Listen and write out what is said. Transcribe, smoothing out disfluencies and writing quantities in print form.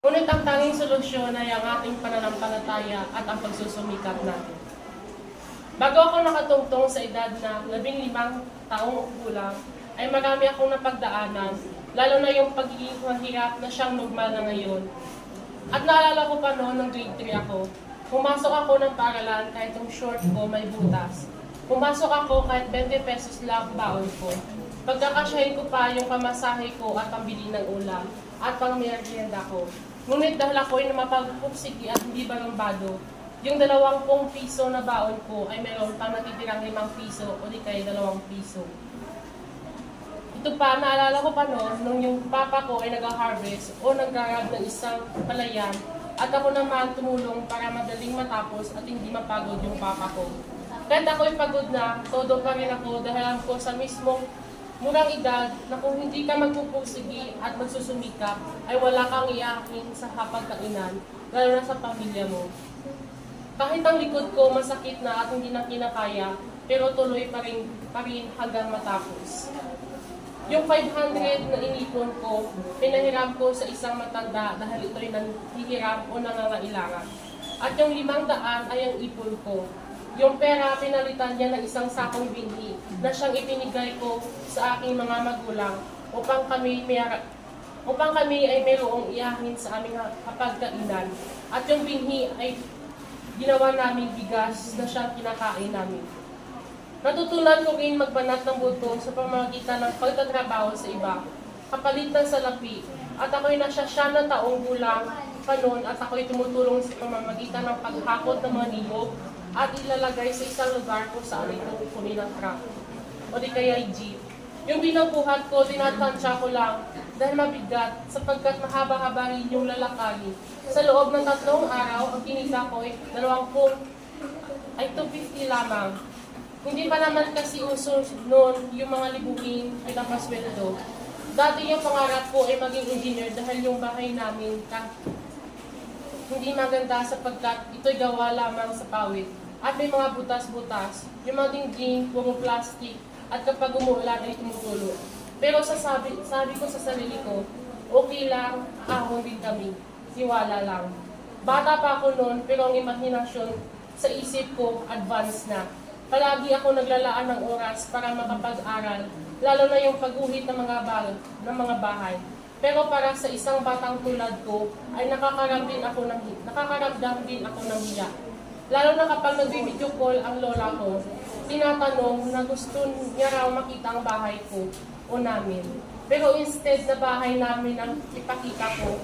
Ngunit ang tanging solusyon ay ang ating pananampalataya at ang pagsusumikap natin. Bago ako nakatungtong sa edad na 15 taong gulang, ay marami akong napagdaanan, lalo na yung pagiging mahirap na siyang normal na ngayon. At naalala ko pa noon ng grade 3 ako, pumasok ako ng paaralan kahit yung short ko may butas. Pumasok ako kahit 20 pesos lang baon ko. Pagkakasyahin ko pa yung pamasahe ko at pambili ng ulam at pang merienda ko. Ngunit dahil ako'y na mapagpuksigi at hindi barumbado, yung 20 piso na baon ko ay meron pang natitirang 5 piso o di kaya 2 piso. Ito pa, naalala ko pa noon, nung yung papa ko ay nag-harvest o nag-grab ng isang palayan at ako naman tumulong para madaling matapos at hindi mapagod yung papa ko. Kahit ako'y pagod na, todo pa rin ako dahil alam ko sa mismong murang edad na kung hindi ka magpupursigi at magsusumikap ay wala kang iyakin sa hapagkainan, lalo na sa pamilya mo. Kahit ang likod ko masakit na at hindi na kinakaya, pero tuloy pa rin hanggang matapos. Yung 500 na inipon ko, pinahiram ko sa isang matanda dahil ito'y nanghihirap o nangangailangan. At yung 500 ay ang ipon ko. Yung pera, pinalitan niya ng isang sakong binhi na siyang ipinigay ko sa aking mga magulang upang kami ay mayroong iyahin sa aming hapagkainan. At yung binhi ay ginawa namin bigas na siyang kinakain namin. Natutunan ko rin magbanat ng buto sa pamamagitan ng pagtatrabaho sa iba, kapalit ng salapi, at ako'y nasa 9 taong gulang pa noon at ako'y tumutulong sa pamamagitan ng paghakot ng mga niyog at ilalagay sa isang lugar kung saan ito kunin ang truck o di kaya jeep. Yung binubuhat ko, tinatansya ko lang dahil mabigat sapagkat mahaba-haba rin yung lalakarin. Sa loob ng 3 araw, ang kinita ko ay 250 lamang. Hindi pa naman kasi uso noon yung mga libuhin pinapasweldo. Dati yung pangarap ko ay maging engineer dahil yung bahay namin hindi maganda sapagkat ito'y gawa lamang sa pawid. At may mga butas-butas, yung mga dingding, puro plastic, at kapag umuulan ay tumutulo. Pero sabi ko sa sarili ko, okay lang, ahon din kami, siwala lang. Bata pa ako noon, pero ang imahinasyon sa isip ko, advanced na. Palagi ako naglalaan ng oras para makapag-aral, lalo na yung pagguhit ng mga bahay. Pero para sa isang batang tulad ko, ay nakakaramdam din ako ng hiya. Lalo na kapag nag-video call ang lola ko, tinatanong na gusto niya raw makita ang bahay ko o namin. Pero instead na bahay namin ang ipakita ko,